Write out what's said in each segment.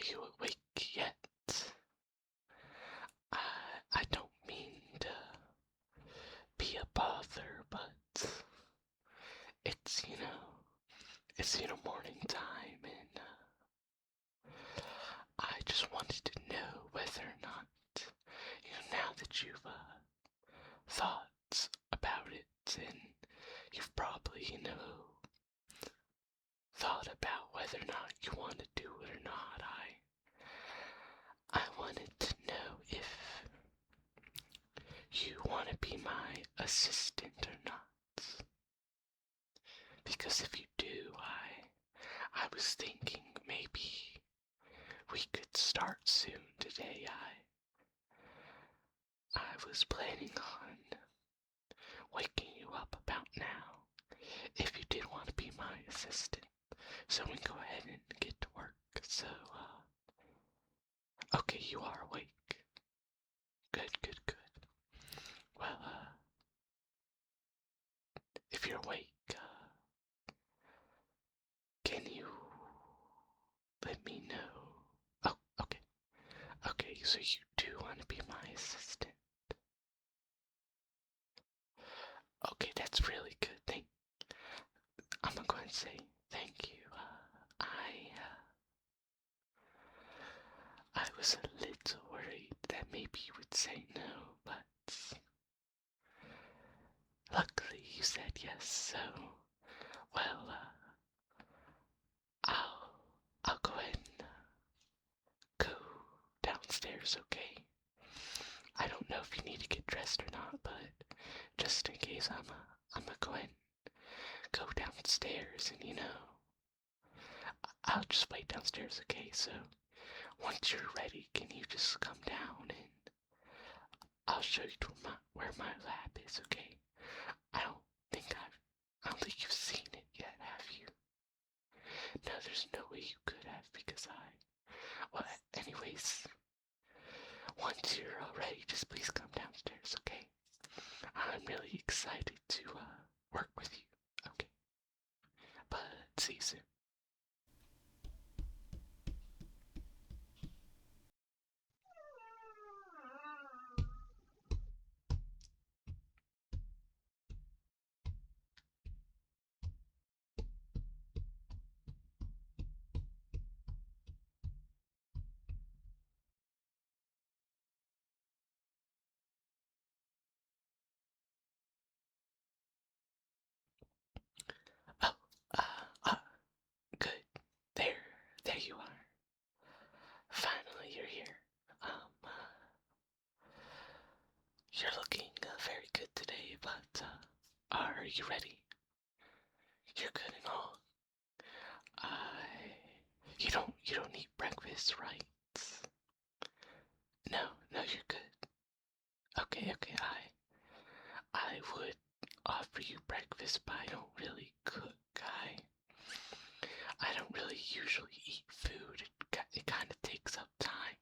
you awake yet? I don't mean to be a bother, but it's, morning time, and I just wanted to know whether or not, now that you've thought about it, and you've probably, thought about whether or not you want to do it or not, I wanted to know if you want to be my assistant or not. Because if you do, I was thinking maybe we could start soon today. I was planning on waking you up about now if you did want to be my assistant, so we can go ahead and get to work. So, okay, you are awake. Good. Well, if you're awake, can you let me know? Oh, okay. Okay, so you do want to be my assistant. Okay, that's really good. I'm going to say thank you. I was a little worried that maybe you would say no, but luckily you said yes, so, well, I'll go ahead and go downstairs, okay? I don't know if you need to get dressed or not, but just in case, I'm gonna go ahead and go downstairs, and I'll just wait downstairs, okay? So once you're ready, can you just come down and I'll show you where my lab is, okay? I don't think you've seen it yet, have you? No, there's no way you could have, because well, anyways, once you're all ready, just please come downstairs, okay? I'm really excited to work with you, okay? But see you soon. Oh, good. There you are. Finally, you're here. You're looking very good today, but are you ready? You're good and all. You don't eat breakfast, right? No, you're good. Okay, I would offer you breakfast, but I don't really cook. I don't really usually eat food. It kind of takes up time.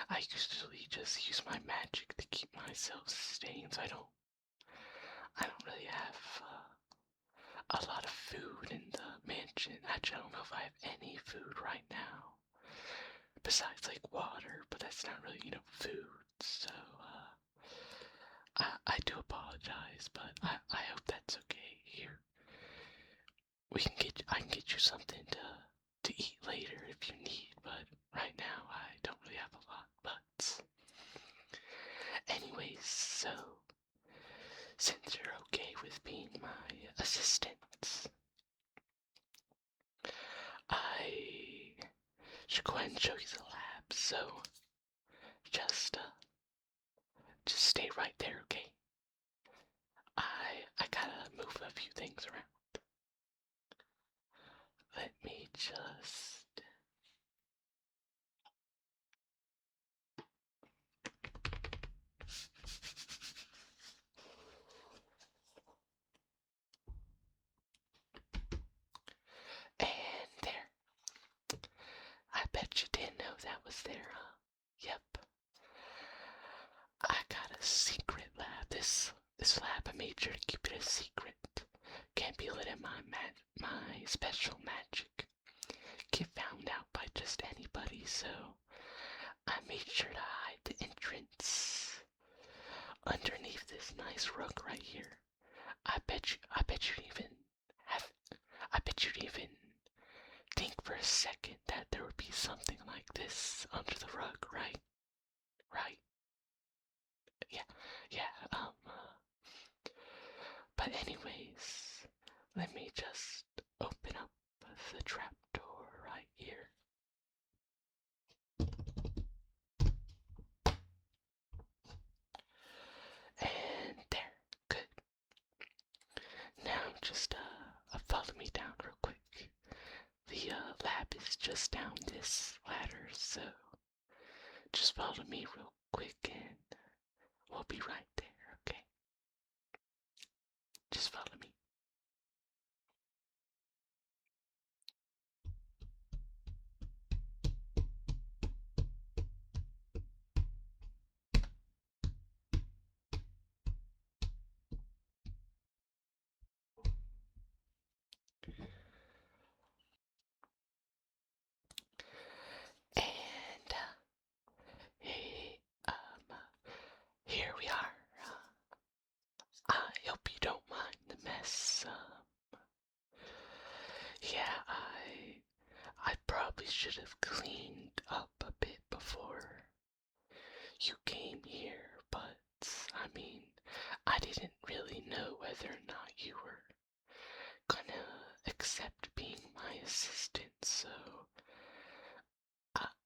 I usually just use my magic to keep myself sustained, so I don't really have a lot of food in the mansion. Actually, I don't know if I have any food right now. Besides, like, water, but that's not really, food. So, I do apologize, but I hope that's okay. Here, I can get you something to eat later if you need, but right now I don't really have a lot. But anyways, so since you're okay with being my assistant, I should go ahead and show you the lab. So just stay right there, okay? I gotta move a few things around. Let me just... And there. I bet you didn't know that was there, huh? Yep. I got a secret lab. This lab, I made sure to keep it a secret. Can't be let in my special magic get found out by just anybody second that there would be something like this under the rug, right? Right? Yeah, yeah, but anyways, let me just open up the trapdoor right here. And there, good. Now just follow me down real quick. The lab is just down this ladder, so just follow me real quick and we'll be right there, okay? Just follow me. And hey, here we are. I hope you don't mind the mess. Yeah, I probably should have cleaned up a bit before you came here, but I mean, I didn't really know whether or not you were gonna accept being my assistant, so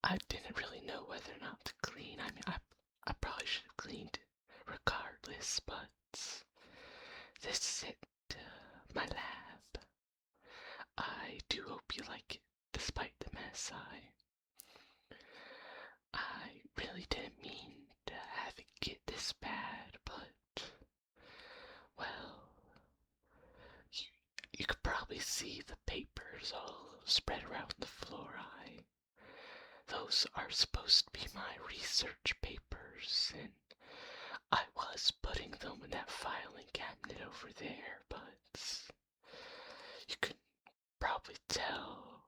I didn't really know whether or not to clean. I mean, I probably should have cleaned regardless, but this is it, my lab. I do hope you like it, despite the mess. I really didn't mean to have it get this bad, but, well, you could probably see the papers all spread around the floor. Those are supposed to be my research papers, and I was putting them in that filing cabinet over there, but you can probably tell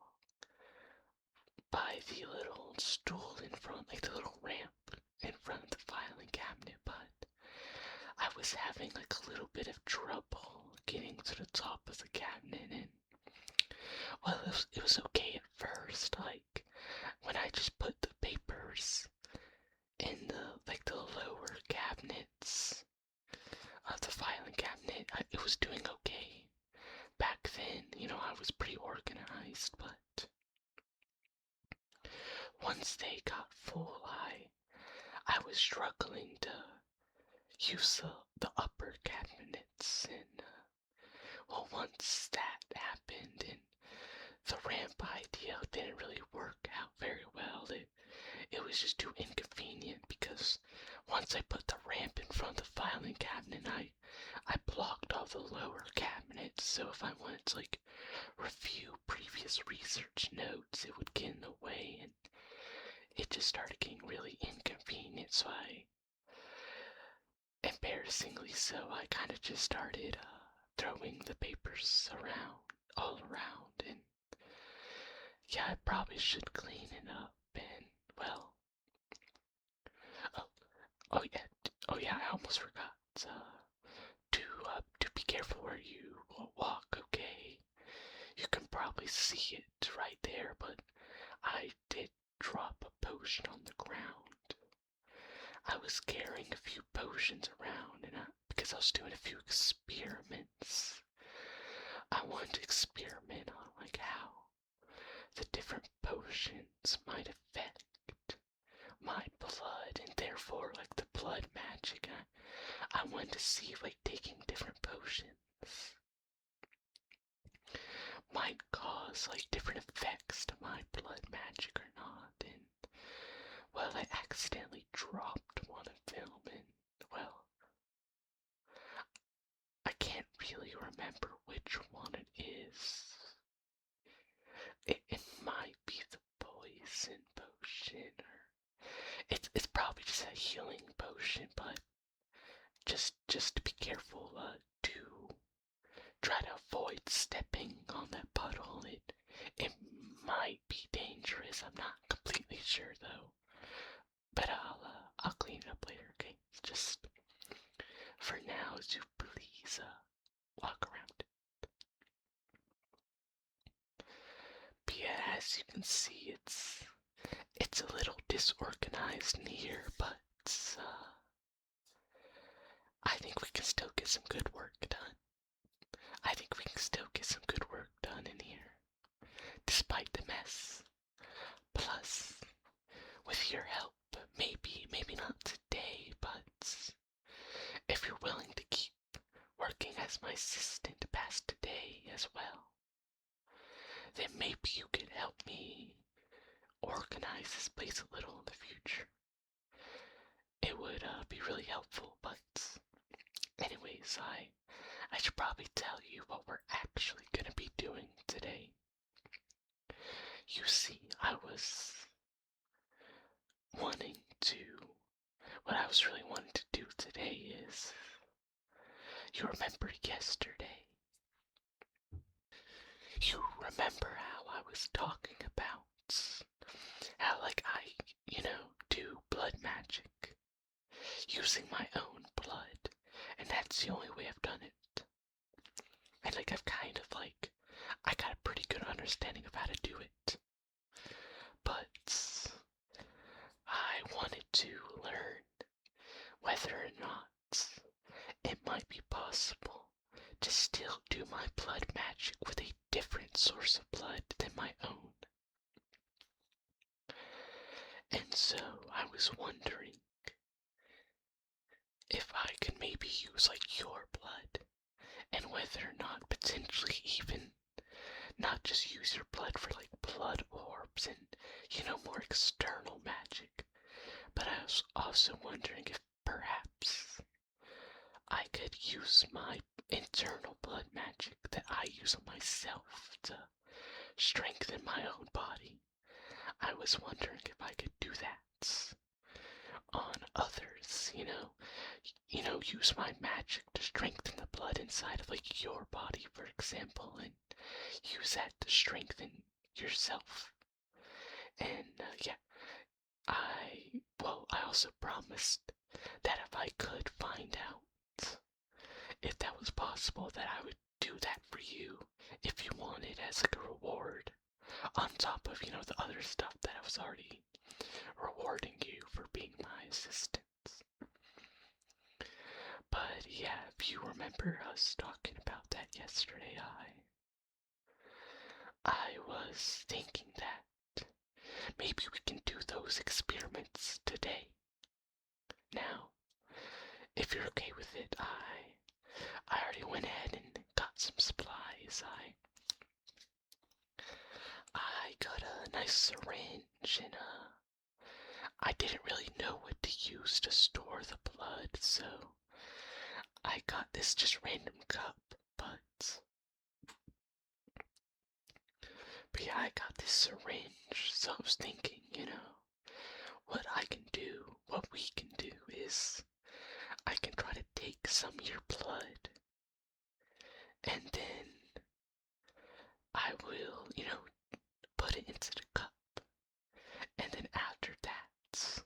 by the little stool in front, like the little ramp in front of the filing cabinet, but I was having like a little bit of trouble getting to the top of the cabinet, and well, it was okay at first, like when I just put the papers in the lower cabinets of the filing cabinet, it was doing okay. Back then, I was pretty organized, but once they got full, I was struggling to use the upper cabinets, and well, once that happened and the ramp idea didn't really work out very well, it was just too inconvenient, because once I put the ramp in front of the filing cabinet, I blocked all the lower cabinets, so if I wanted to like review previous research notes, it would get in the way, and it just started getting really inconvenient, so embarrassingly so, I kind of just started throwing the papers all around, and yeah, I probably should clean it up, and well, oh yeah, I almost forgot to be careful where you walk, okay? You can probably see it right there, but I did drop a potion on the ground. I was carrying a few potions around, and because I was doing a few experiments. I wanted to experiment on like how the different potions might affect my blood, and therefore like the blood magic. I wanted to see if like taking different potions might cause like different effects to my blood magic or not, and well, I accidentally dropped one of them, and well, I can't really remember which one it is. It might be the poison potion, or it's probably just a healing potion, but just to be careful, to try to avoid stepping on that puddle. It might be dangerous. I'm not completely sure though, but I'll clean it up later. Okay, just for now, so please walk around. But yeah, as you can see, it's a little disorganized in here, but I think we can still get some good work done. I think we can still get some good work done in here, despite the mess. Plus, with your help, maybe not today, but if you're willing to keep working as my assistant past today as well, then maybe you could help me organize this place a little in the future. It would be really helpful, but anyways, I should probably tell you what we're actually going to be doing today. You see, what I was really wanting to do today is, you remember yesterday? You remember how I was talking about how, like, I, do blood magic using my own blood, and that's the only way I've done it. And, like, I got a pretty good understanding of how to do it. But I wanted to learn whether or not it might be possible to still do my blood magic with a different source of blood than my own. And so I was wondering if I could maybe use, like, your blood, and whether or not potentially even not just use your blood for, like, blood orbs and, more external magic, but I was also wondering if perhaps I could use my internal blood magic that I use on myself to strengthen my own body. I was wondering if I could do that on others, use my magic to strengthen the blood inside of, like, your body, for example, and use that to strengthen yourself. And I also promised that if I could find out if that was possible, that I would do that for you if you wanted, as, like, a reward, on top of, the other stuff that I was already rewarding you for being my assistant. But yeah, if you remember us talking about that yesterday, I was thinking that maybe we can do those experiments today. Now, if you're okay with it, I already went ahead and got some supplies. I got a nice syringe, and I didn't really know what to use to store the blood, so I got this just random cup, but yeah, I got this syringe, so I was thinking, what we can do is, I can try to take some of your blood, and then I will, put it into the cup, and then after that,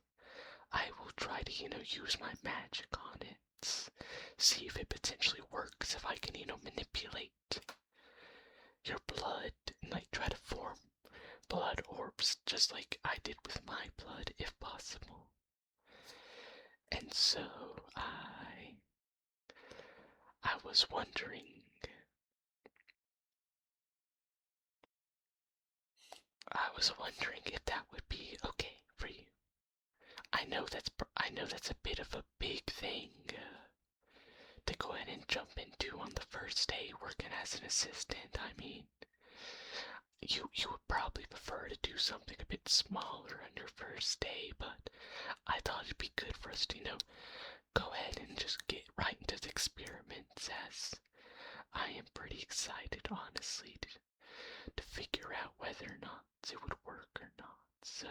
I will try to, use my magic on it, see if it potentially works, if I can, manipulate your blood and, like, try to form blood orbs just like I did with my blood, if possible. And so I was wondering if that would be okay for you. I know that's a bit of a big thing to go ahead and jump into on the first day working as an assistant. I mean, you would probably prefer to do something a bit smaller on your first day, but I thought it'd be good for us to, go ahead and just get right into the experiments, as I am pretty excited, honestly, to figure out whether or not it would work or not. So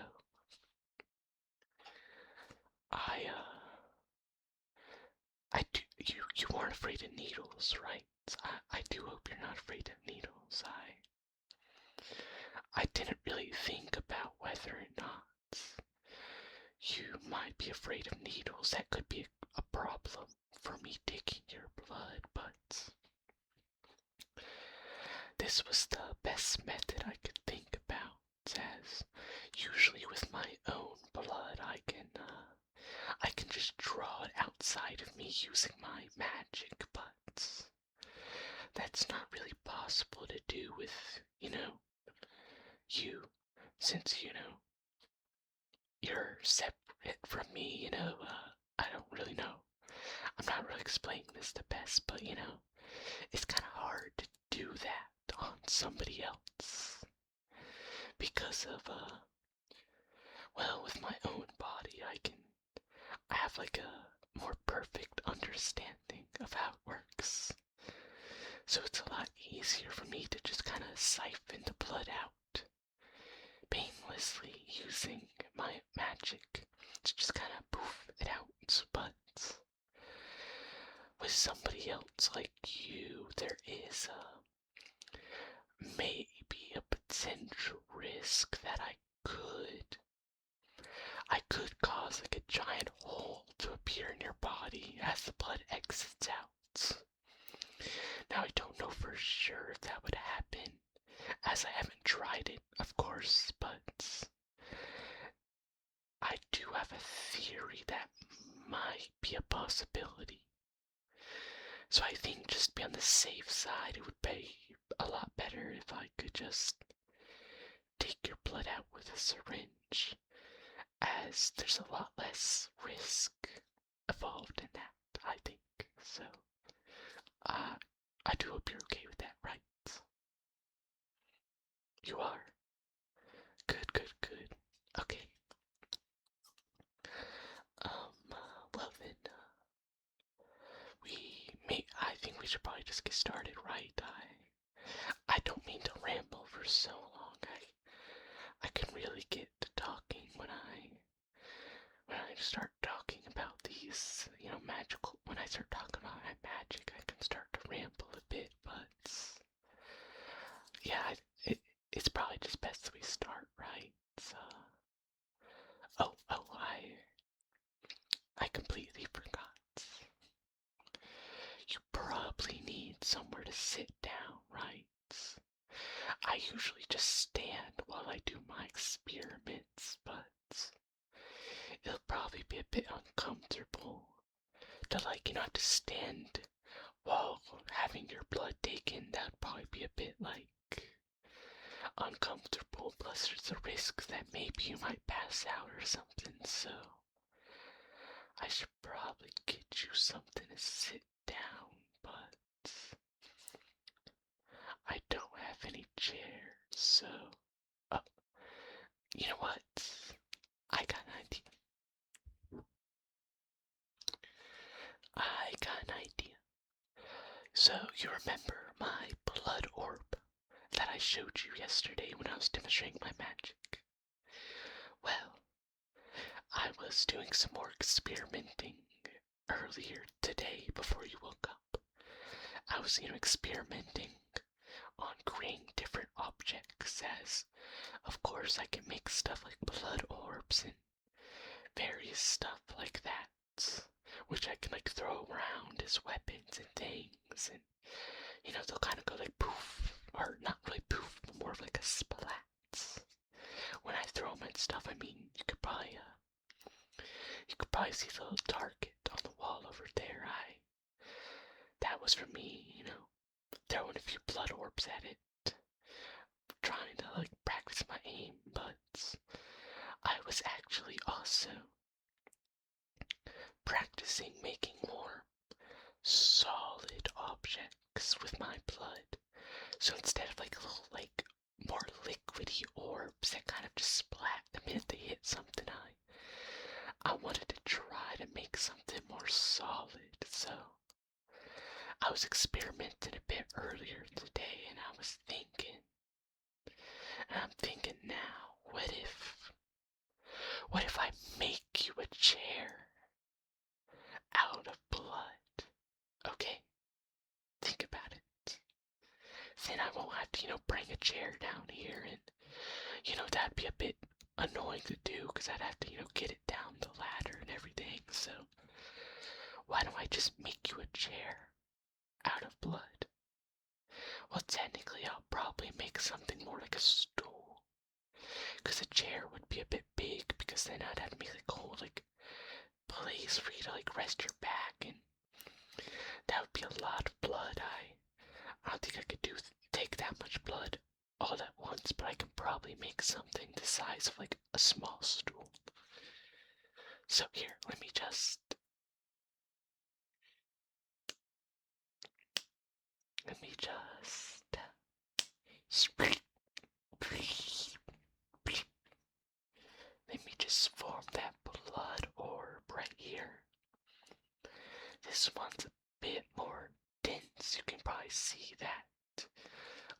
you weren't afraid of needles, right? I do hope you're not afraid of needles. I didn't really think about whether or not you might be afraid of needles. That could be a problem for me taking your blood, but this was the best method I could think about using my magic, but that's not really possible to do with, you, since, you're separate from me, I don't really know. I'm not really explaining this the best, but, it's kind of hard to do that on somebody else because of, well, with my own body, I have like a more perfect understanding of how it works. So it's a lot easier for me to just kind of siphon the blood out painlessly using my magic to just kind of poof it out. But with somebody else like you, there is maybe a potential risk that I could cause like a giant hole to appear in your body as the blood exits out. Now I don't know for sure if that would happen, as I haven't tried it, of course, but I do have a theory that might be a possibility. So I think just to be on the safe side, it would be a lot better if I could just take your blood out with a syringe, as there's a lot less risk involved in that, I think. So, I do hope you're okay with that, right? You are? Good, good, good. Okay. Well then, I think we should probably just get started, right? I don't mean to ramble for so long. I can really get to talking when I start talking about these, when I start talking about my magic, I can start to ramble a bit, but yeah, it's probably just best that we start, right? I completely forgot. You probably need somewhere to sit down, right? I usually just stand while I do my experiments, but it'll probably be a bit uncomfortable to have to stand while having your blood taken. That'd probably be a bit uncomfortable, plus there's a risk that maybe you might pass out or something, so I should probably get you something to sit down, but I don't have any chairs, so you know what? I got an idea. So you remember my blood orb that I showed you yesterday when I was demonstrating my magic? Well, I was doing some more experimenting earlier today before you woke up. I was, experimenting on creating different objects, as, of course, I can make stuff like blood orbs and various stuff like that, which I can, throw around as weapons and things, and, they'll kind of go like poof, or not really poof, but more of like a splat. When I throw them and stuff, I mean, you could probably see the little target on the wall over there. That was for me, throwing a few blood orbs at it, trying to, practice my aim, but I was actually also practicing making more solid objects with my blood. So instead of little, more liquidy orbs that kind of just splat the minute they hit something, I wanted to try to make something more solid. So I was experimenting a bit earlier today, and I'm thinking now, what if I make you a chair out of blood? Okay, think about it. Then I won't have to, bring a chair down here, and, that'd be a bit annoying to do, because I'd have to, get it down the ladder and everything, so why don't I just make you a chair out of blood? Well, technically, I'll probably make something more like a stool, because a chair would be a bit big, because then I'd have to make a whole, place for you to, rest your back, and That would be a lot of blood. I don't think I could take that much blood all at once, but I can probably make something the size of like a small stool. So here, let me just let me just form that blood orb right here. This one's a bit more dense. You can probably see that.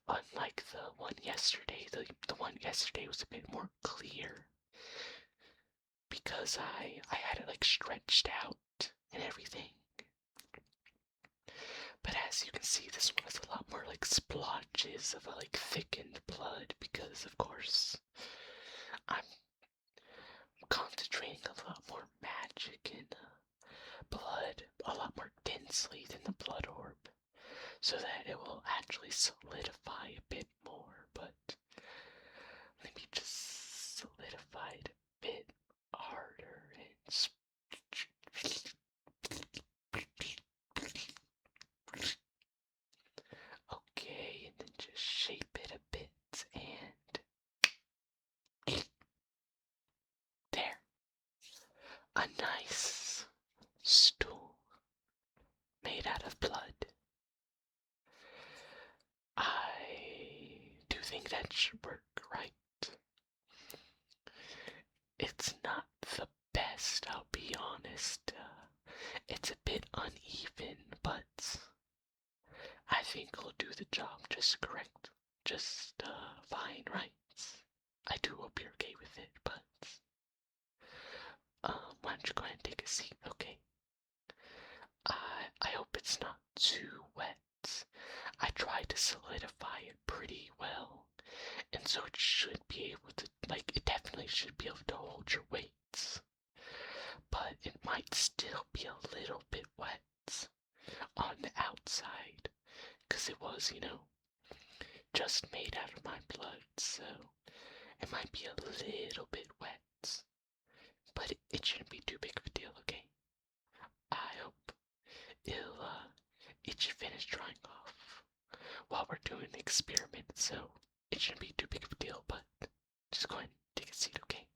Unlike the one yesterday, the one yesterday was a bit more clear because I had it like stretched out and everything. But as you can see, this one has a lot more like splotches of a like thickened blood because of course I'm concentrating a lot more magic in blood, a lot more densely than the blood orb, so that it will actually solidify a bit more. But let me just solidify it a bit harder and okay, and then just shape it a bit and there. A nice stool made out of blood. I do think that should work, right? It's not the best, I'll be honest. It's a bit uneven, but I think it'll do the job just correct. Just fine, right? I do hope you're okay with it, but why don't you go ahead and take a seat, okay? I hope it's not too wet. I tried to solidify it pretty well, and so it should be able to, like, it definitely should be able to hold your weights. But it might still be a little bit wet on the outside, because it was, just made out of my blood, so it might be a little bit wet. But it shouldn't be too big of a deal, okay? I hope it should finish drying off while we're doing the experiment, so it shouldn't be too big of a deal, but just go ahead and take a seat, okay?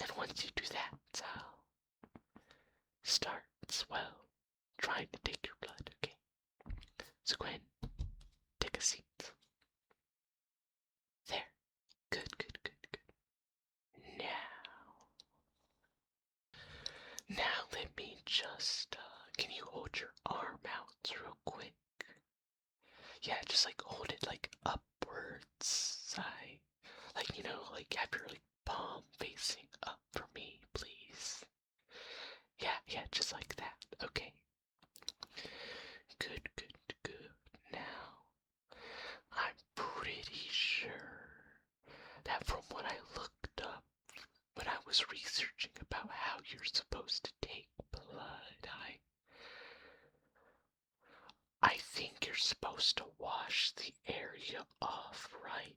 And once you do that, I'll start as well trying to take your blood, okay? So go ahead and take a seat. There. Good, good, good, good. Now let me just, can you hold your arm out real quick? Yeah, just like hold it like upwards. Like have your like palm facing up for me, please. Yeah, just like that. Okay. Good, good, good. Now, I'm pretty sure that from what I looked up when I was researching about how you're supposed to take blood, I think you're supposed to wash the area off, right?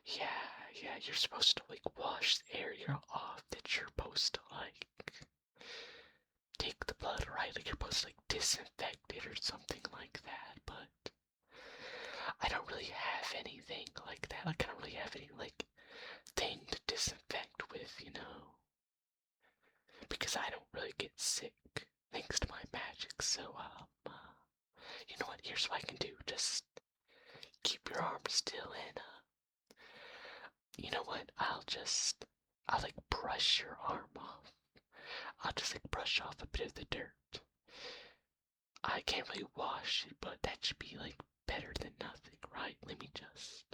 Yeah, you're supposed to like wash the area off that you're supposed to like take the blood, right? Like you're supposed to like disinfect it or something like that, but I don't really have anything like that. Like I don't really have any like thing to disinfect with, because I don't really get sick thanks to my magic. So you know what? Here's what I can do. Just keep your arm still and you know what? I'll like brush your arm off. I'll just like brush off a bit of the dirt. I can't really wash it, but that should be like better than nothing, right? Let me just.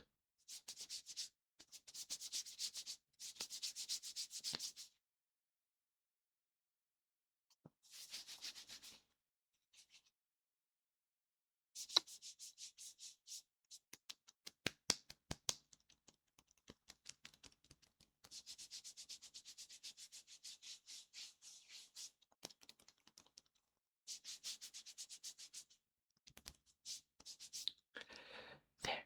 There.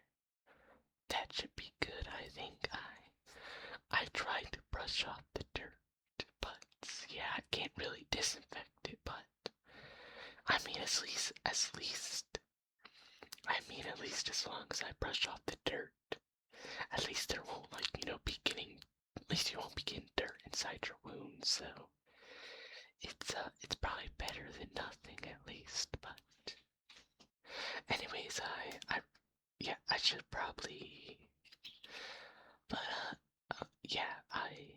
at least as long as I brush off the dirt, at least there won't, at least you won't be getting dirt inside your wounds, so it's probably better than nothing at least, but anyways, yeah, I should probably, but, yeah, I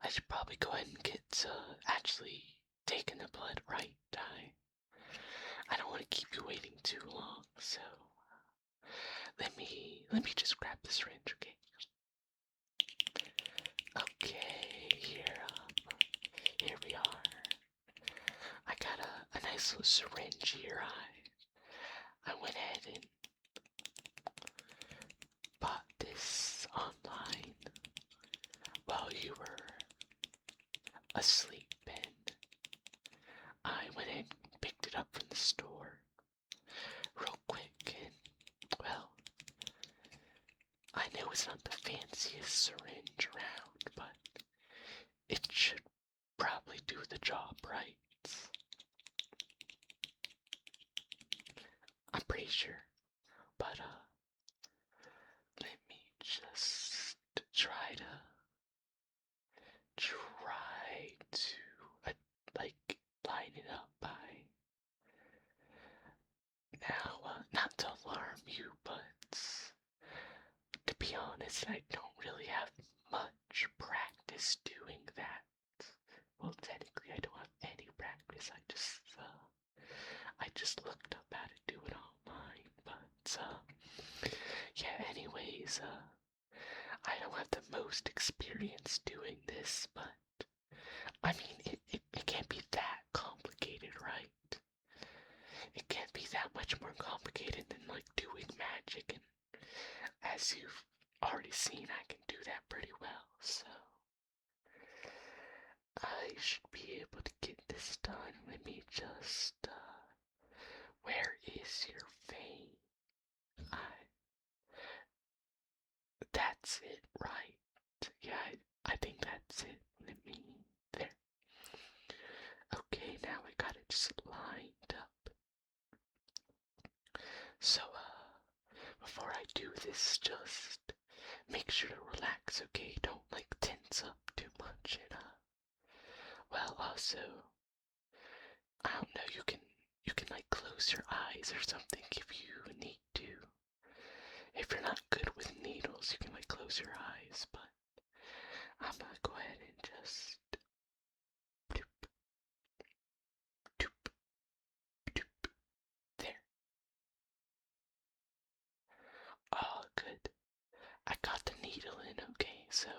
should probably go ahead and get, actually taking the blood, right? I don't want to keep you waiting too long, so let me just grab the syringe, okay? Okay, here we are. I got a nice little syringe here. I went ahead and bought this online while you were asleep, and I went and picked it up from the store real quick, and well, I know it's not the fanciest syringe around, but it should probably do the job right. I'm pretty sure, but let me just try to line it up by now. Not to alarm you, but to be honest, I don't really have much practice doing that. Well, technically, I don't have any practice. I just looked up how to do it online, but yeah. Anyways, I don't have the most experience doing this, but I mean, it can't be that complicated, right? It can't be that much more complicated than like doing magic, and as you've already seen, I can do that pretty well, so I should be able to get this done. Let me just, where is your vein? That's it, right? Yeah, I think that's it. There. Okay, now I got it just lined up. So, before I do this, just make sure to relax, okay? Don't, tense up too much, and, well, also, I don't know, you can, close your eyes or something if you need to. If you're not good with needles, you can, close your eyes, but I'm gonna go ahead and just doop, doop, doop. There. Oh, good. I got the needle in, okay, so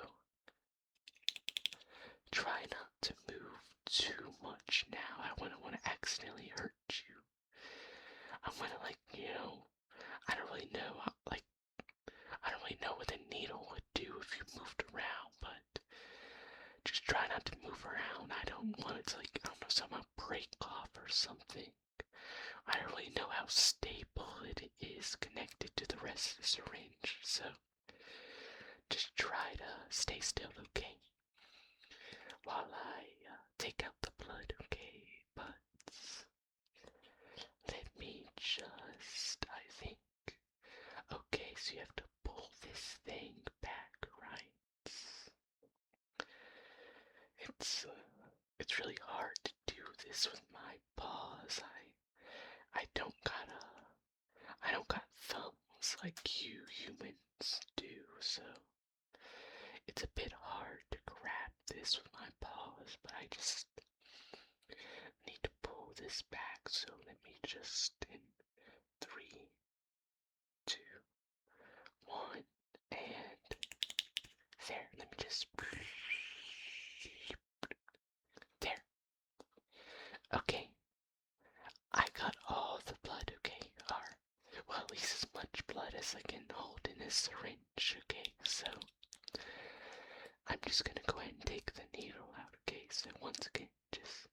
try not to move too much now. I wouldn't want to accidentally hurt you. I'm gonna, I don't really know I don't really know what the needle would do if you moved around, but just try not to move around. I don't want it to, I don't know, somehow break off or something. I don't really know how stable it is connected to the rest of the syringe, so just try to stay still, okay? While I take out the blood, okay? But let me just, I think, okay, so you have to pull this thing back, right? It's really hard to do this with my paws. I don't got thumbs like you humans do, so it's a bit hard to grab this with my paws, but I just need to pull this back, so let me just, in 3, 2, 1, and there, let me just, there. Okay, I got all the blood, okay, well, at least as much blood as I can hold in this syringe, okay, so I'm just gonna go ahead and take the needle out, okay, so once again, just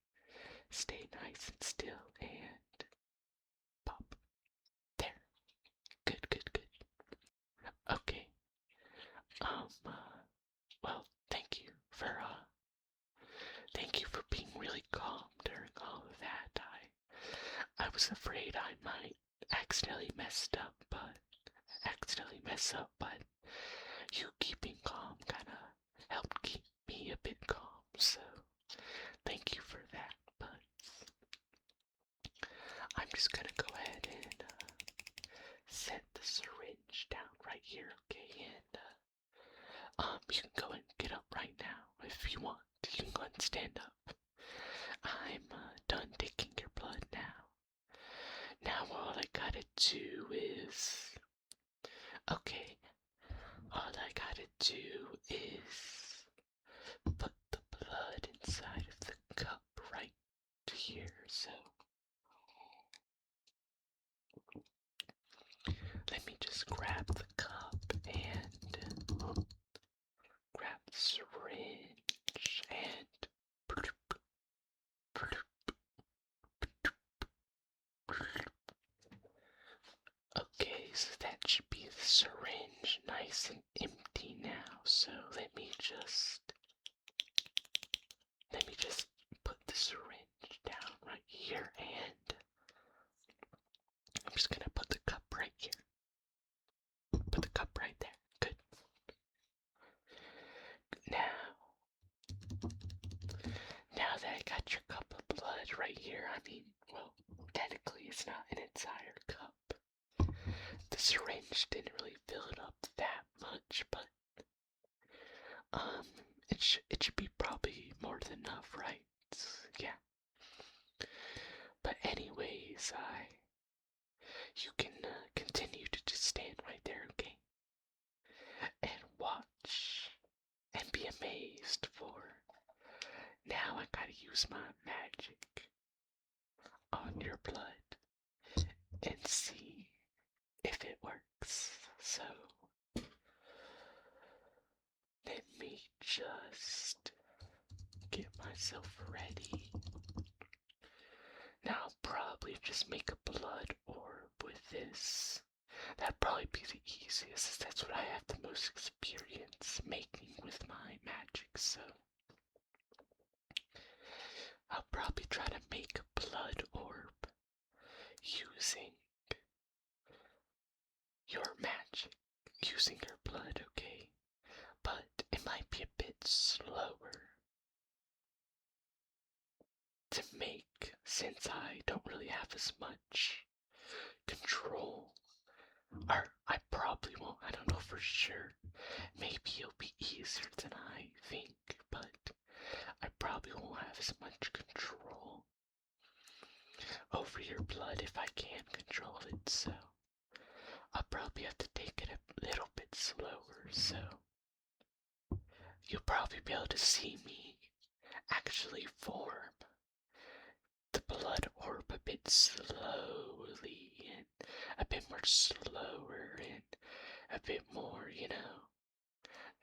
stay nice and still, and pop. There. Good, good, good. Okay. Well, thank you for being really calm during all of that. accidentally mess up, but you keeping calm kind of helped keep me a bit calm, so thank you for that. But I'm just gonna go ahead and set the syringe down right here, okay? And you can go and get up right now if you want. You can go and stand up. I'm done taking your blood now. Now all I gotta do is... Okay, all I gotta do is put the blood inside of the cup right here, so... Let me just grab the cup and grab the syringe and... Okay, so that should be the syringe nice and empty now. So let me just put the syringe down right here, and I'm just gonna put the cup right here. Put the cup right there. Good. Now that I got your cup of blood right here, I mean, well, technically it's not an entire cup. The syringe didn't really fill it up that much, but it should be probably more than enough, right? Yeah. But anyways, you can continue to just stand right there, okay? And watch and be amazed for now I gotta use my magic on your blood and see if it works. So let me just get myself ready. Now I'll probably just make a blood orb with this. That'd probably be the easiest, as that's what I have the most experience making with my magic, so I'll probably try to make a blood orb using your magic, using your blood, okay? But it might be a bit slower to make since I don't really have as much control. Or I probably won't, I don't know for sure. Maybe it'll be easier than I think, but I probably won't have as much control over your blood if I can control it, so I'll probably have to take it a little bit slower, so you'll probably be able to see me actually form the blood orb a bit slowly and a bit more slower and a bit more,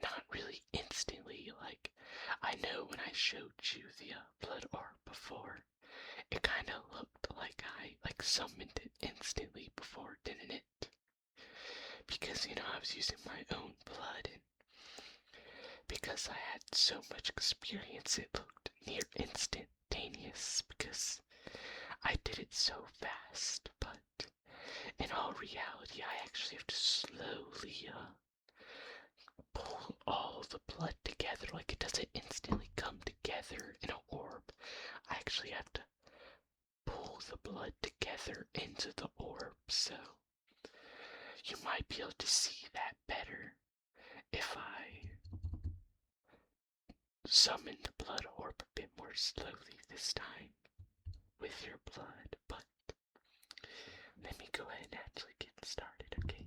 not really instantly. Like, I know when I showed you the blood orb before, it kind of looked like I summoned it instantly before, didn't it? Because, I was using my own blood, and because I had so much experience, it looked near instantaneous because I did it so fast. But in all reality, I actually have to slowly pull all the blood together. Like, it doesn't instantly come together in an orb. I actually have to pull the blood together into the orb, so you might be able to see that better if I summon the blood orb a bit more slowly this time with your blood. But let me go ahead and actually get started, okay?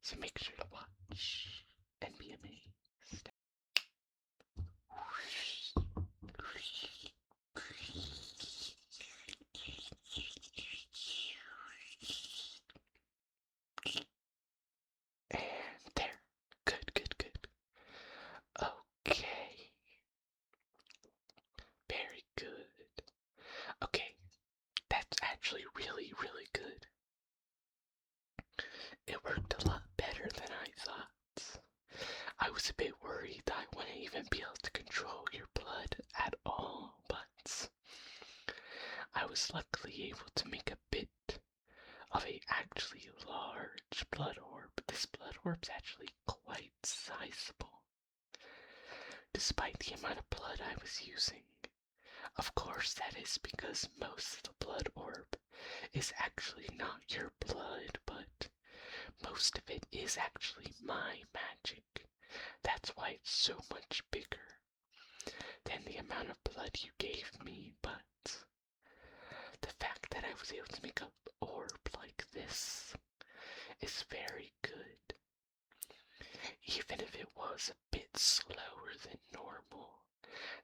So make sure to watch and be amazed. And there. Good, good, good. Okay. Very good. Okay. That's actually really, really good. It worked a lot better than I thought. I was a bit worried that I wouldn't even be able to control your blood at all, but I was luckily able to make a bit of a actually large blood orb this blood orb's actually quite sizable, despite the amount of blood I was using. Of course, that is because most of the blood orb is actually not your blood, but most of it is actually my magic. That's why it's so much bigger than the amount of blood you gave me, but the fact that I was able to make an orb like this is very good. Even if it was a bit slower than normal,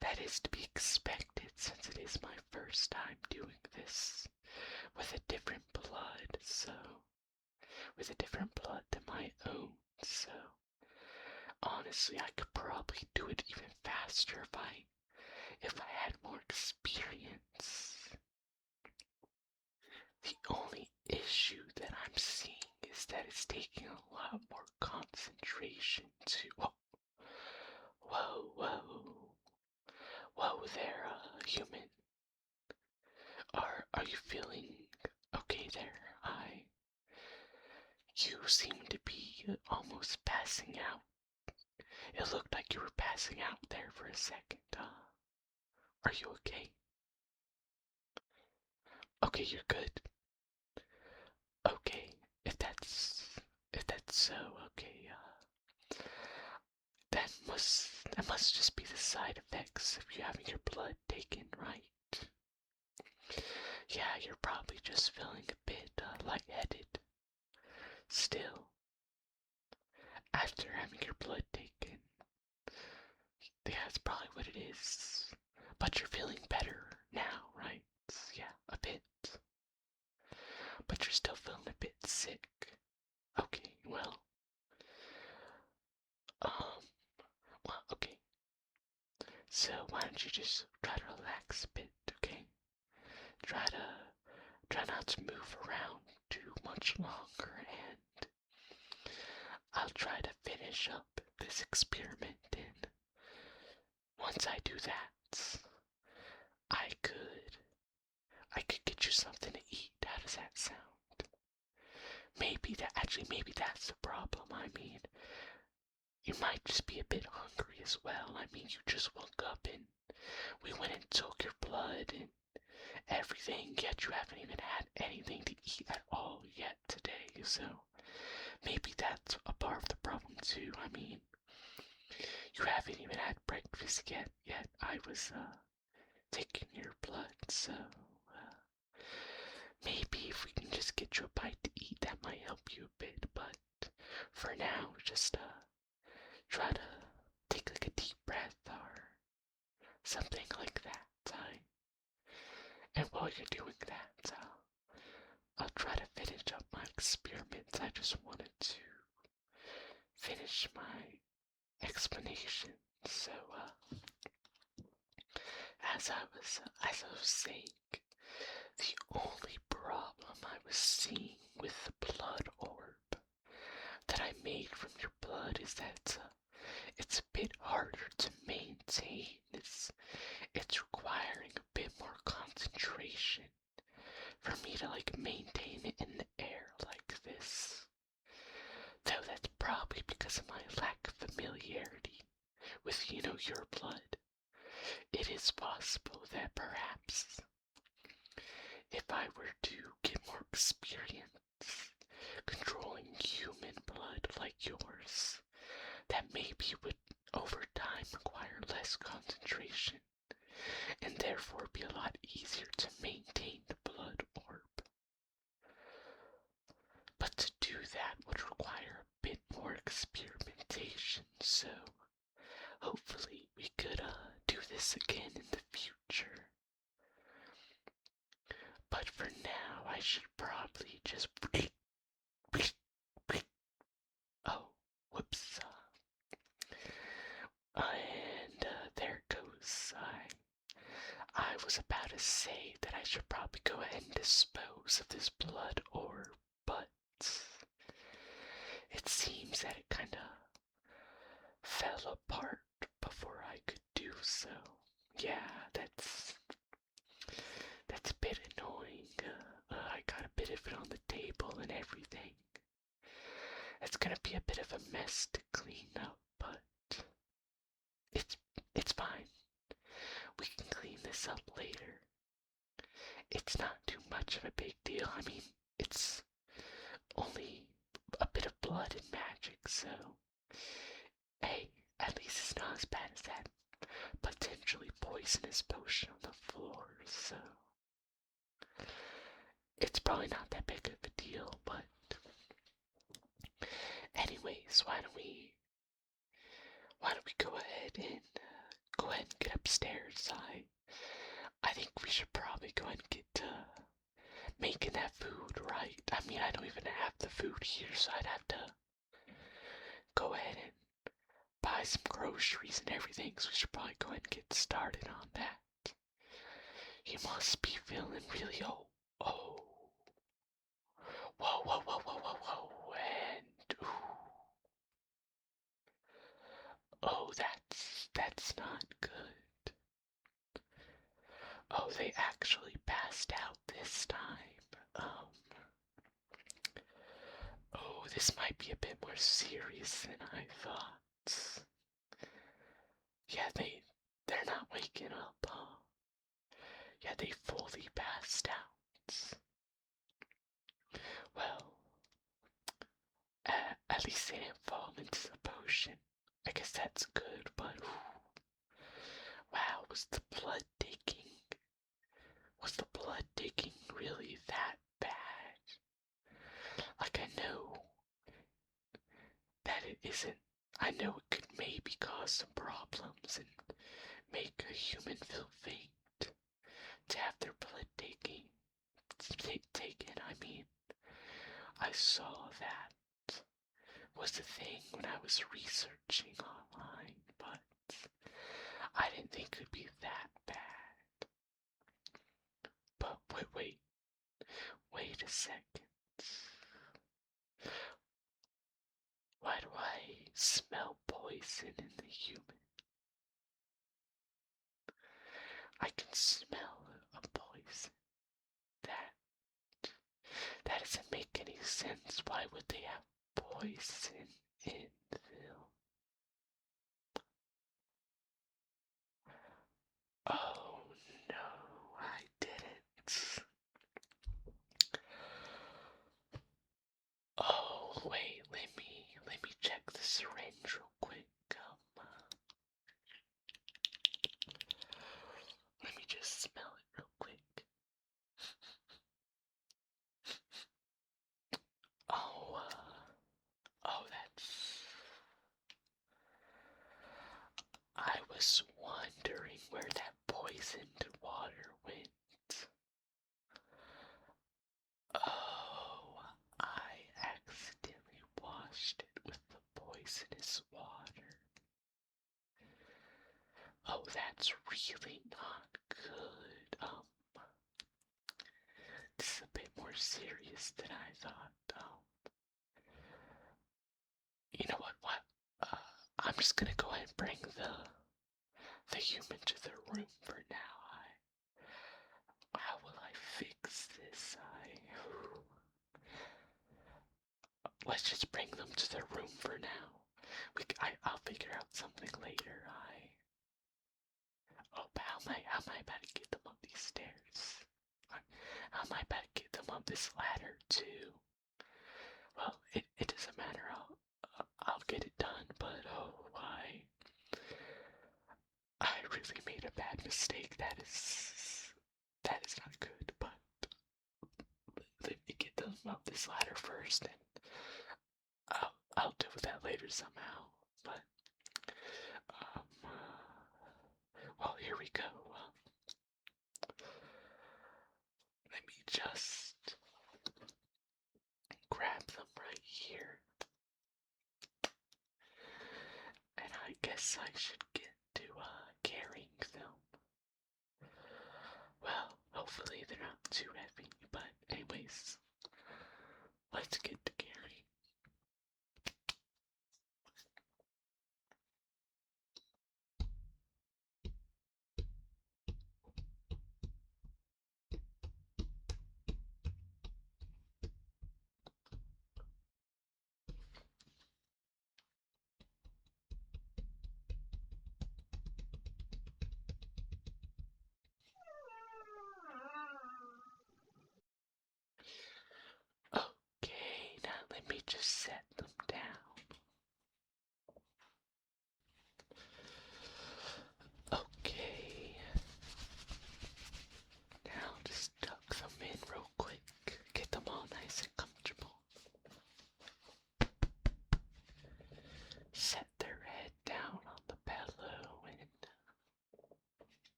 that is to be expected since it is my first time doing this with a different blood, with a different blood than my own, so honestly I could probably do it even faster if I had more experience. The only issue that I'm seeing is that it's taking a lot more concentration to... Whoa there, human. Are you feeling okay there? You seem to be almost passing out. It looked like you were passing out there for a second. Are you okay? Okay, you're good. Okay, if that's so, okay, that must just be the side effects of you having your blood taken, right? Yeah, you're probably just feeling a bit lightheaded. Still, after having your blood taken, yeah, that's probably what it is. But you're feeling better now, right? Yeah, a bit. But you're still feeling a bit sick. Okay, well, okay. So why don't you just try to relax a bit, okay? Try not to move around too much longer, and I'll try to finish up this experiment, and once I do that, I could get you something to eat. How does that sound? Maybe that's the problem. I mean, you might just be a bit hungry as well. I mean, you just woke up and we went and took your blood and everything, yet you haven't even had anything to eat at all yet today. So maybe that's a part of the problem too. I mean, you haven't even had breakfast yet I was taking your blood, so maybe if we can just get you a bite to eat, that might help you a bit. But for now, just try to take like a deep breath or something like that. And while you're doing that, I'll try to finish up my experiments. I just wanted to finish my explanation. So, as I was saying, the only problem I was seeing with the blood orb that I made from your blood is that it's a bit harder to maintain. It's requiring a bit more concentration for me to maintain it in the air like this. Though that's probably because of my lack of familiarity with, your blood. It is possible that perhaps if I were to get more experience controlling human blood like yours, that maybe would over time require less concentration and therefore be a lot easier to maintain the blood orb. But to do that would require a bit more experimentation, so hopefully we could do this again in the future. But for now, I should probably just... Oh, whoops. And there goes. I was about to say that I should probably go ahead and dispose of this blood orb, but it seems that it kind of fell apart before I could do so. Yeah, that's a bit annoying. I got a bit of it on the table and everything. It's gonna be a bit of a mess to clean up, but it's it's fine. We can clean this up later. It's not too much of a big deal. I mean, it's only a bit of blood and magic, so hey, at least it's not as bad as that potentially poisonous potion on the floor, so it's probably not that big of a deal, but anyways, why don't we go ahead and get upstairs? I think we should probably go ahead and get to making that food, right? I mean, I don't even have the food here, so I'd have to go ahead and buy some groceries and everything, so we should probably go ahead and get started on that. You must be feeling really whoa, and oh, that's not good. Oh, they actually passed out this time. Oh, this might be a bit more serious than I thought. Yeah, they're not waking up, huh? Yeah, they fully passed out. Well, at least they didn't fall into the potion. I guess that's good, but wow, was the blood taking really that bad? Like, I know that it isn't. I know it could maybe cause some problems and make a human feel faint to have their blood taken. I mean, I saw that was the thing when I was researching online, but I didn't think it would be that bad. But wait a second. Why do I smell poison in the human? I can smell a poison. That doesn't make any sense. Why would they have poison in them? Oh no, I didn't. Oh wait, let me check the syringe real quick. Let me just smell it real quick. Oh, I was wondering where that poisoned water went. Oh, I accidentally washed it with the poisonous water. Oh, that's really not good. This is a bit more serious than I thought. You know what? I'm just gonna go ahead and bring the human to their room for now. How will I fix this? Let's just bring them to their room for now. I'll figure out something later. How am I about to get them up these stairs? How am I about to get them up this ladder too? Well, it doesn't matter. I'll get it done. But oh, I really made a bad mistake. That is not good. But let me get them up this ladder first, and I'll deal with that later somehow. But well, here we go. Let me just grab them right here. And I guess I should get to carrying them. Well, hopefully they're not too heavy, but anyways, let's get to carrying.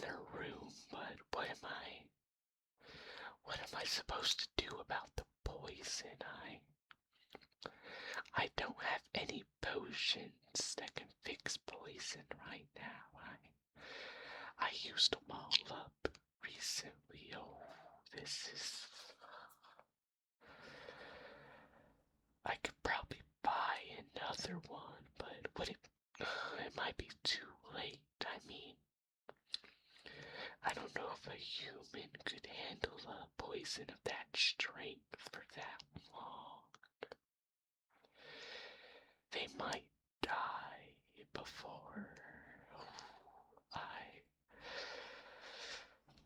her room, but what am I supposed to do about the poison? I don't have any potions that can fix poison right now. I used them all up recently. Oh, this is... I could probably buy another one, but it might be too late. I mean, I don't know if a human could handle a poison of that strength for that long. They might die before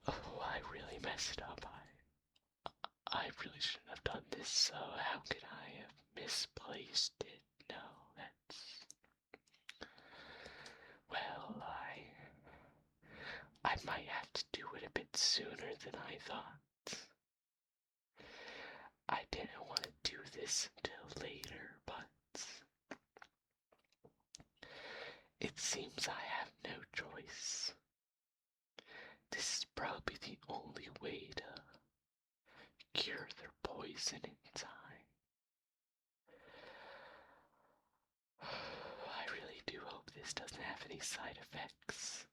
I really messed up. I really shouldn't have done this, so how could I have misplaced it? No, well, I might have to do it a bit sooner than I thought. I didn't want to do this until later, but it seems I have no choice. This is probably the only way to cure their poison in time. I really do hope this doesn't have any side effects,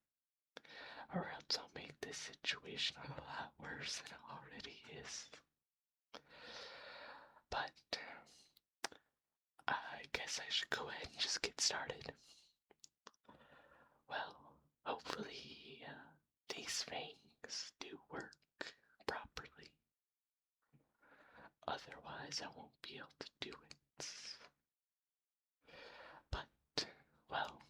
or else I'll make this situation a lot worse than it already is. But I guess I should go ahead and just get started. Well, hopefully these things do work properly. Otherwise, I won't be able to do it. But, well,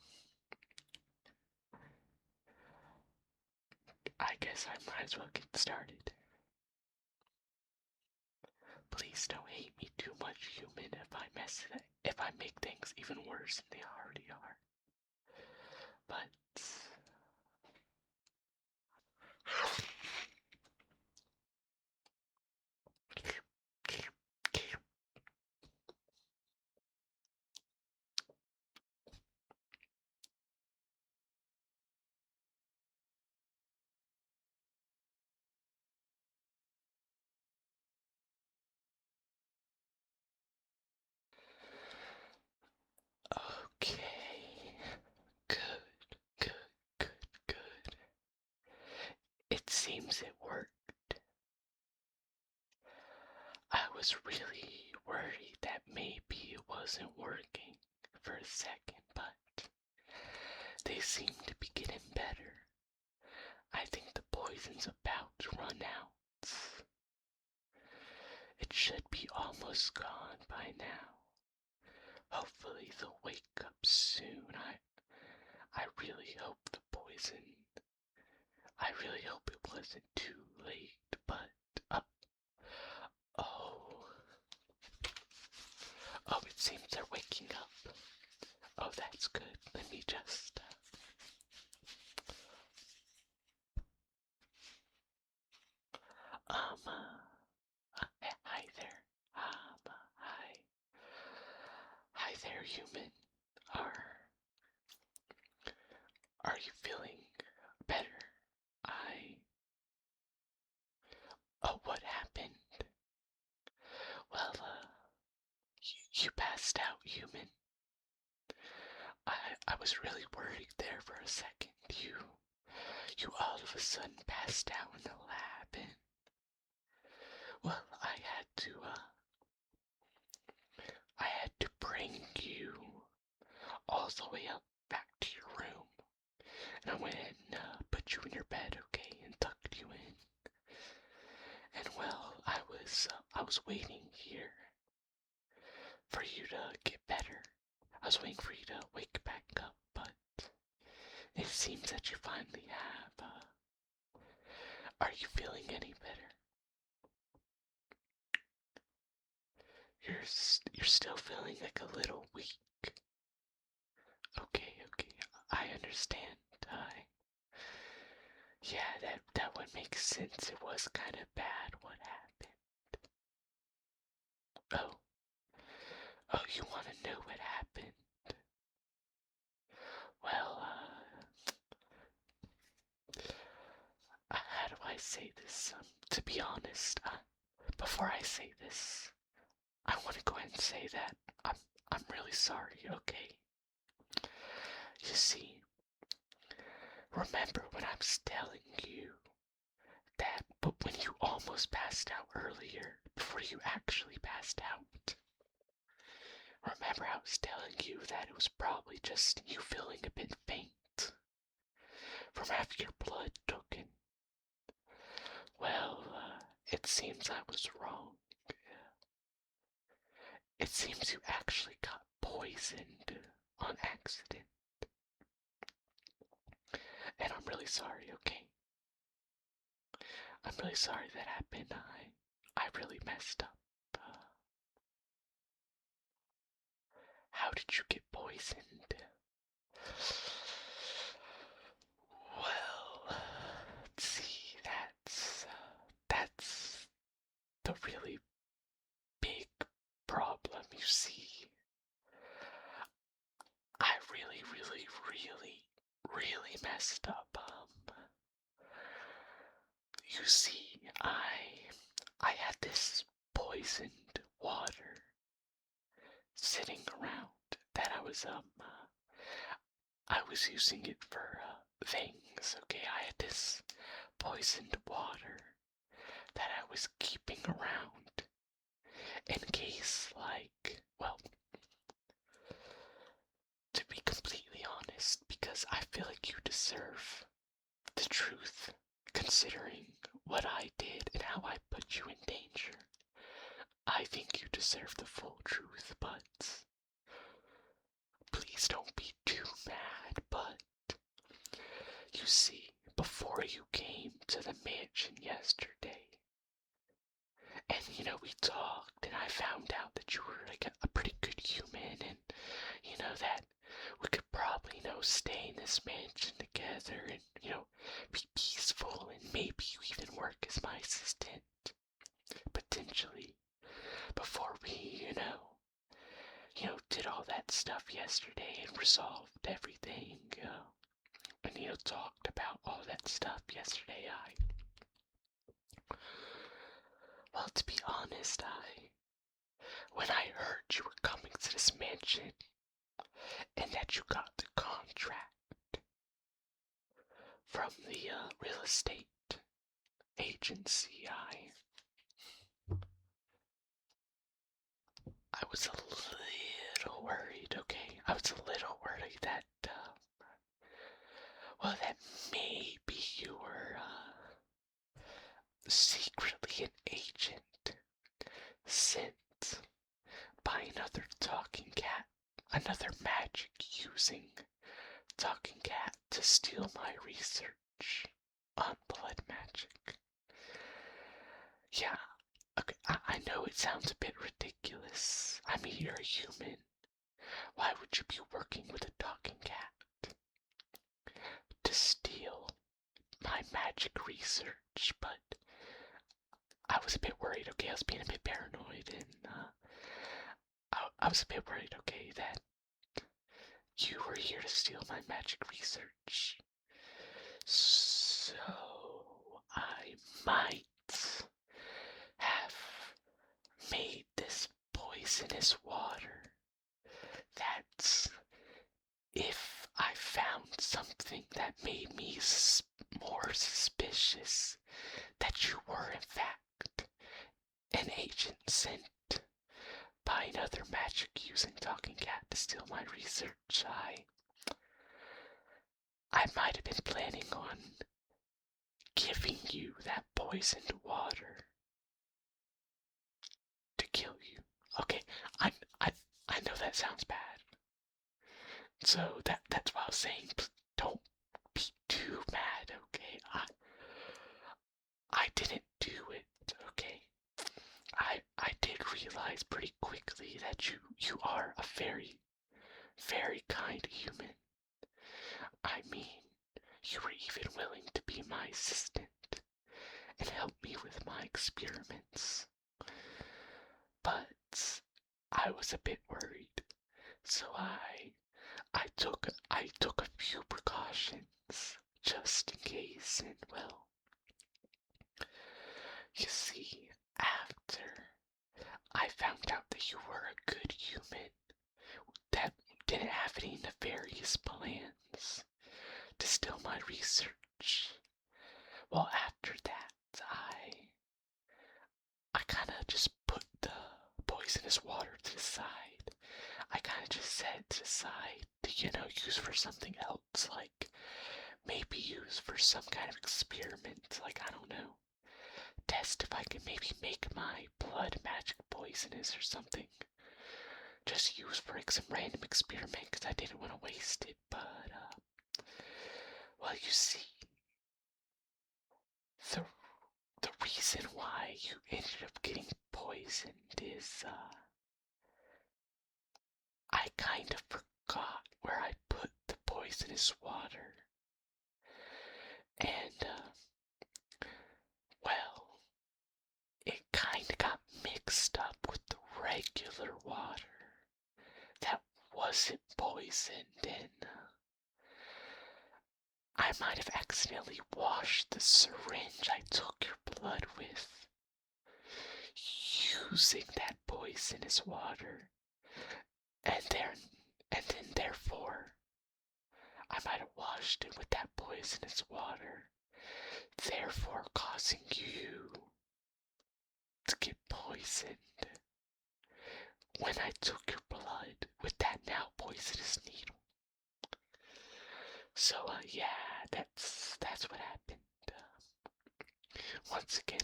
I guess I might as well get started. Please don't hate me too much, human, if I make things even worse than they already are. But okay. Good. It seems it worked. I was really worried that maybe it wasn't working for a second, but they seem to be getting better. I think the poison's about to run out. It should be almost gone by now. Hopefully they'll wake up soon. I really hope the poison... I really hope it wasn't too late, but... Oh, it seems they're waking up. Oh, that's good. Let me just... Hi there. Hi there, human. Are you feeling better? Oh, what happened? Well, you passed out, human. I was really worried there for a second. You all of a sudden passed out in the lab, and well, I had to bring you all the way up back to your room, and I went and put you in your bed, okay, and tucked you in. And well, I was waiting here for you to get better. I was waiting for you to wake back up, but it seems that you finally have. Are you feeling any better? You're still feeling like a little weak. Okay, I understand. Yeah, that would make sense. It was kind of bad what happened. Oh, you want to know what happened? Well, say this, to be honest, before I say this, I want to go ahead and say that I'm really sorry, okay? You see, remember when I was telling you that, but when you almost passed out earlier, before you actually passed out, remember I was telling you that it was probably just you feeling a bit faint from having your blood taken? Well, it seems I was wrong. It seems you actually got poisoned on accident. And I'm really sorry, okay? I'm really sorry that happened. I really messed up. How did you get poisoned? Well, let's see, that's the really big problem, you see. I really messed up. You see, I had this poisoned water sitting around that I was using it for things. Okay, I had this poisoned water that I was keeping around in case, like, well, to be completely honest, because I feel like you deserve the truth, considering what I did and how I put you in danger. I think you deserve the full truth, but please don't be too mad. But you see, before you came to the mansion yesterday, and we talked, and I found out that you were like a pretty good human, and that we could probably stay in this mansion together and be peaceful, and maybe you even work as my assistant potentially, before we did all that stuff yesterday and resolved everything, and talked about all that stuff yesterday. Well, to be honest, when I heard you were coming to this mansion and that you got the contract from the real estate agency, I was a little worried, okay? I was a little worried that, that maybe you were, secretly an agent sent by another talking cat, another magic using talking cat to steal my research on blood magic. Yeah, okay, I know it sounds a bit ridiculous. I mean, you're a human. Why would you be working with a talking cat to steal my magic research? But I was a bit worried, okay? I was being a bit paranoid, and I was a bit worried, okay, that you were here to steal my magic research. So I might have made this poisonous water that, if I found something that made me more suspicious that you were in fact an agent sent by another magic using talking cat to steal my research, I might have been planning on giving you that poisoned water to kill you. Okay, I know that sounds bad. So that's why I was saying, don't be too mad, okay? I didn't do it, okay? I did realize pretty quickly that you are a very, very kind human. I mean, you were even willing to be my assistant and help me with my experiments. But I was a bit worried, so I took a few precautions just in case, and well, You see, after I found out that you were a good human that didn't have any nefarious plans to steal my research, well, after that, I kind of just put the poisonous water to the side. I kind of just set it to the side to, use for something else, like maybe use for some kind of experiment, like, I don't know, test if I can maybe make my blood magic poisonous or something. Just use for like some random experiment because I didn't want to waste it, but, well, you see, the the reason why you ended up getting poisoned is, I kind of forgot where I put the poisonous water. And, well, it kind of got mixed up with the regular water that wasn't poisoned, and I might have accidentally washed the syringe I took your blood with using that poisonous water, and then therefore I might have washed it with that poisonous water, therefore causing you to get poisoned when I took your blood with that now poisonous needle. So, yeah, that's what happened. Once again,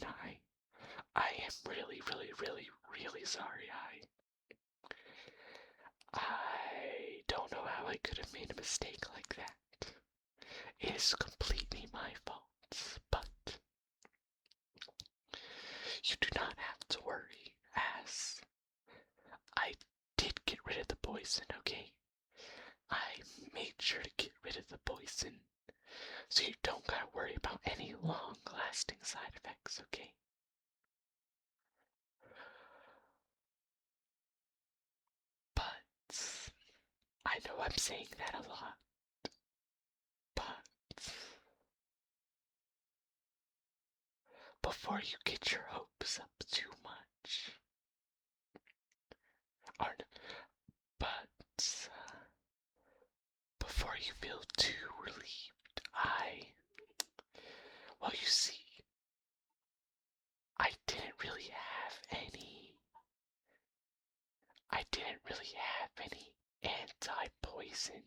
I am really, really, really, really sorry. I don't know how I could have made a mistake like that. It is completely my fault, but you do not have to worry, as I did get rid of the poison, okay? I made sure to get rid of the poison, so you don't gotta worry about any long-lasting side effects, okay? But I know I'm saying that a lot, but before you get your hopes up too much, but before you feel too relieved, well, you see, I didn't really have any anti-poison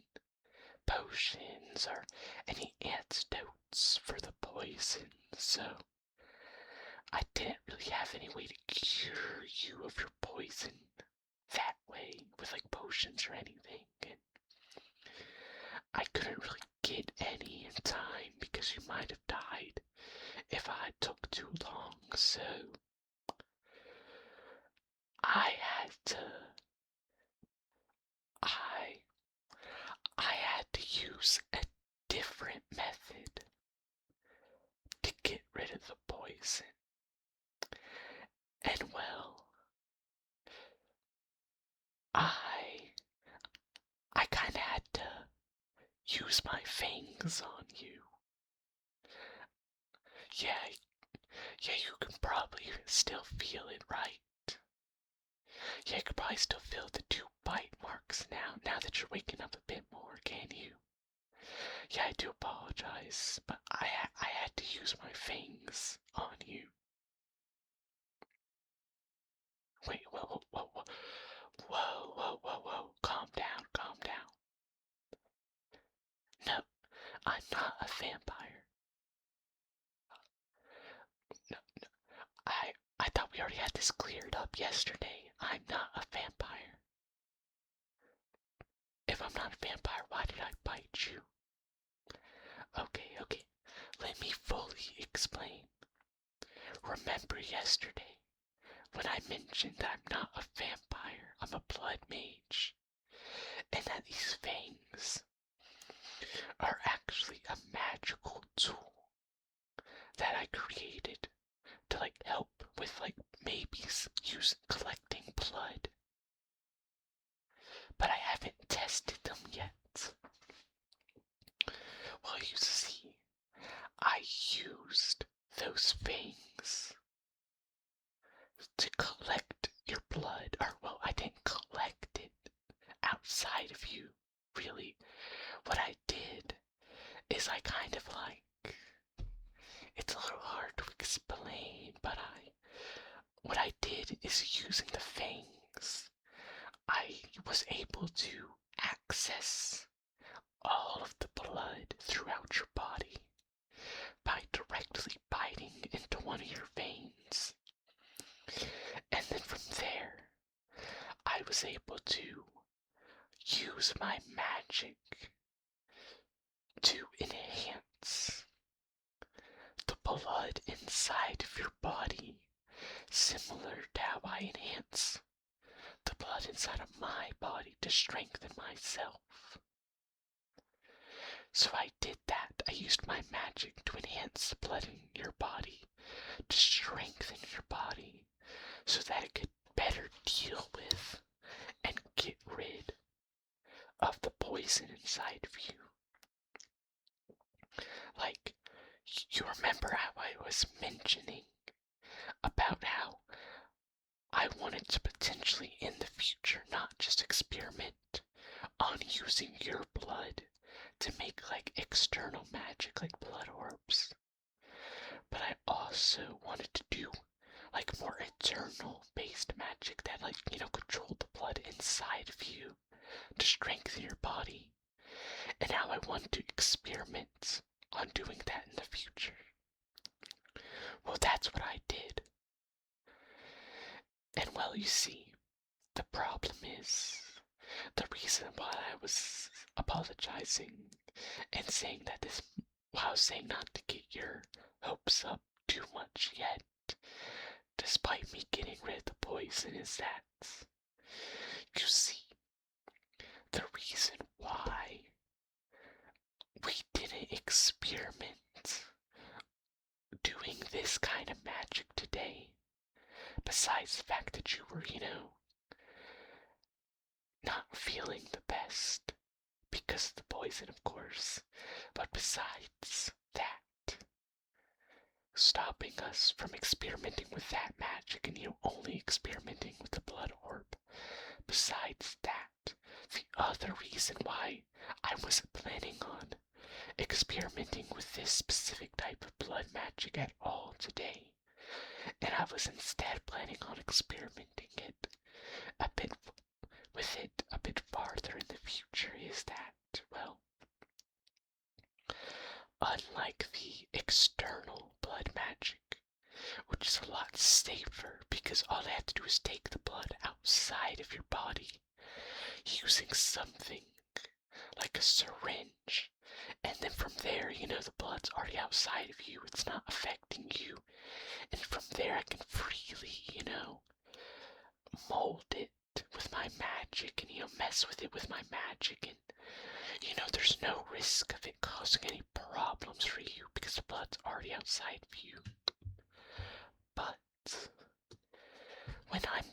potions or any antidotes for the poison, so I didn't really have any way to cure you of your poison that way with like potions or anything, and I couldn't really get any in time because you might have died if I took too long, so I had to use a different method to get rid of the poison. And well, I kinda had to use my fangs on you. Yeah, you can probably still feel it, right? Yeah, you can probably still feel the 2 bite marks now that you're waking up a bit more, can you? Yeah, I do apologize, but I had to use my fangs on you. Wait, whoa, calm down. No, I'm not a vampire. No, I thought we already had this cleared up yesterday. I'm not a vampire. If I'm not a vampire, why did I bite you? Okay, let me fully explain. Remember yesterday when I mentioned that I'm not a vampire, I'm a blood mage, and that these fangs are actually a magical tool that I created to like help with like maybe collecting blood, but I haven't tested them yet. Well, you see, I used those fangs really, what I did is I kind of like, it's a little hard to explain, but what I did is using the fangs, I was able to access all of the blood throughout your body by directly biting into one of your veins. And then from there, I was able to use my magic to enhance the blood inside of your body, similar to how I enhance the blood inside of my body to strengthen myself. So I did that. I used my magic to enhance the blood in your body, to strengthen your body, so that it could better deal with and get rid of the poison inside of you. Like, you remember how I was mentioning about how I wanted to potentially in the future not just experiment on using your blood to make like external magic like blood orbs, but I also wanted to do like more eternal based magic that like, control the blood inside of you to strengthen your body. And now I want to experiment on doing that in the future. Well, that's what I did. And well, you see, the problem is, the reason why I was apologizing and saying that I was saying not to get your hopes up too much yet, despite me getting rid of the poison, is that, you see, the reason why we didn't experiment doing this kind of magic today, besides the fact that you were, not feeling the best because of the poison, of course, but besides that, stopping us from experimenting with that magic and only experimenting with the blood orb. Besides that, the other reason why I wasn't planning on experimenting with this specific type of blood magic at all today, and I was instead planning on experimenting with it a bit farther in the future, is that, well, unlike the external blood magic, which is a lot safer because all I have to do is take the blood outside of your body using something like a syringe, and then from there, the blood's already outside of you, it's not affecting you, and from there I can freely, mold it with my magic and, mess with it with my magic, and, there's no risk of it causing any problems for you because the blood's already outside of you. But when I'm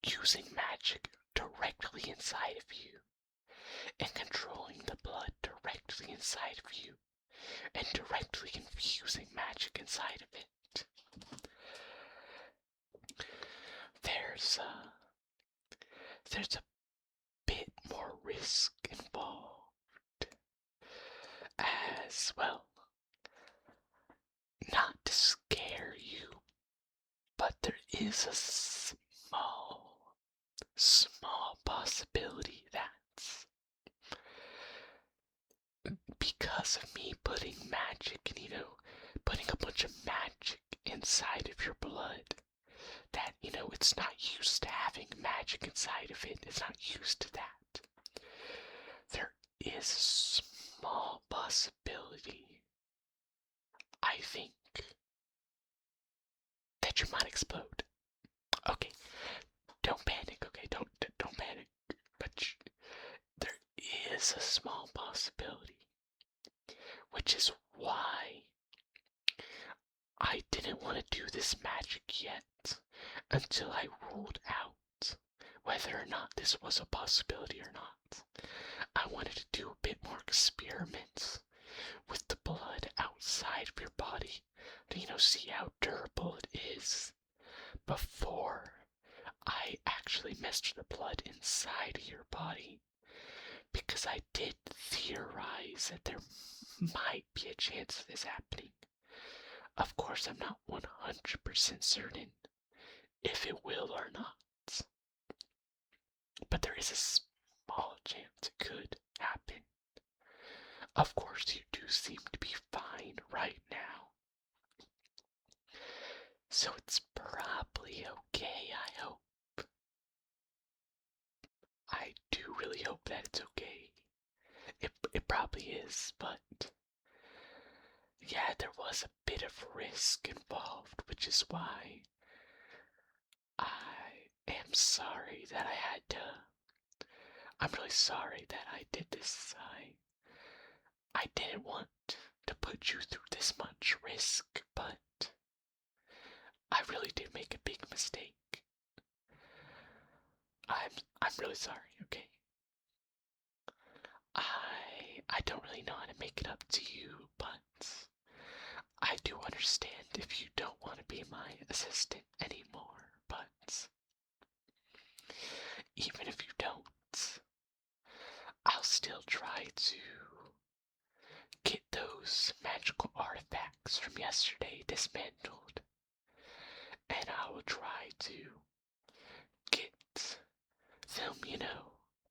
using magic directly inside of you and controlling the blood directly inside of you and directly infusing magic inside of it, there's a bit more risk involved as well. Not to scare you, but there is a small possibility that because of me putting magic and, putting a bunch of magic inside of your blood, that, it's not used to having magic inside of it. It's not used to that. There is a small possibility, I think, that you might explode. Okay, don't panic, okay? Don't panic. But there is a small possibility, which is why I didn't want to do this magic yet until I ruled out whether or not this was a possibility or not. I wanted to do a bit more experiments with the blood outside of your body to, see how durable it is before I actually messed with the blood inside of your body, because I did theorize that there might be a chance of this happening. Of course, I'm not 100% certain if it will or not, but there is a small chance it could happen. Of course, you do seem to be fine right now, so it's probably okay, I hope. I do really hope that it's okay. It probably is, but yeah, there was a bit of risk involved, which is why I am sorry that I had to. I'm really sorry that I did this. I didn't want to put you through this much risk, but I really did make a big mistake. I'm really sorry, okay? I don't really know how to make it up to you, but I do understand if you don't want to be my assistant anymore, but even if you don't, I'll still try to get those magical artifacts from yesterday dismantled, and I will try to get them,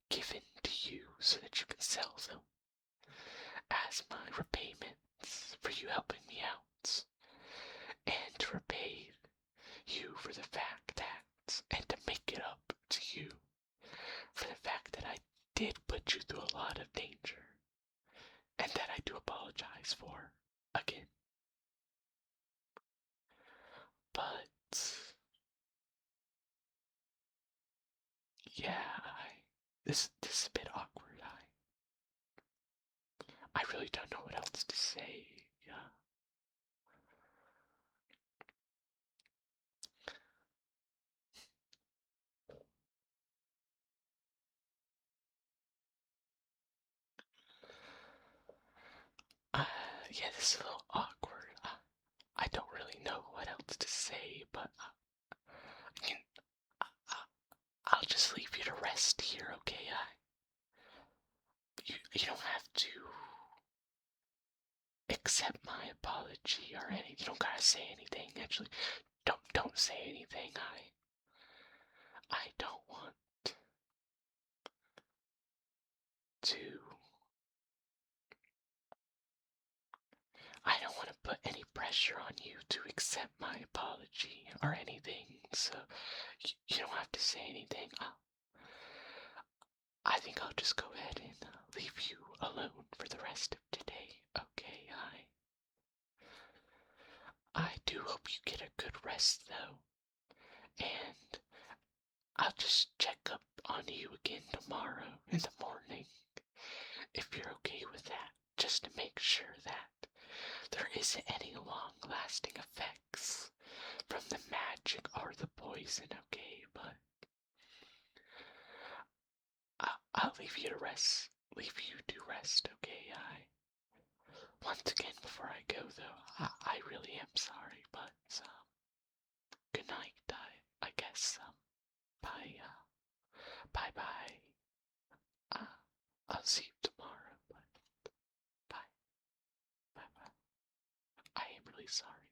given to you so that you can sell them as my repayments for you helping me out, and to repay you for the fact that, and to make it up to you for the fact that I did put you through a lot of danger, and that I do apologize for again. But yeah, this is a bit awkward. I really don't know what else to say. Yeah. Yeah, this is a little awkward. I don't really know what else to say, but I'll just leave you to rest here, okay? You don't have to accept my apology or anything. You don't gotta say anything. Actually, don't say anything. I don't want to. I don't want to put any pressure on you to accept my apology or anything. So you don't have to say anything. I think I'll just go ahead and leave you alone for the rest of today. Okay, I do hope you get a good rest though, and I'll just check up on you again tomorrow in the morning, if you're okay with that, just to make sure that there isn't any long-lasting effects from the magic or the poison, okay? But I'll leave you to rest. Leave you to rest, okay? Once again, before I go though, I really am sorry, but good night. I guess bye. Bye bye. I'll see you tomorrow. But bye. Bye bye. I am really sorry.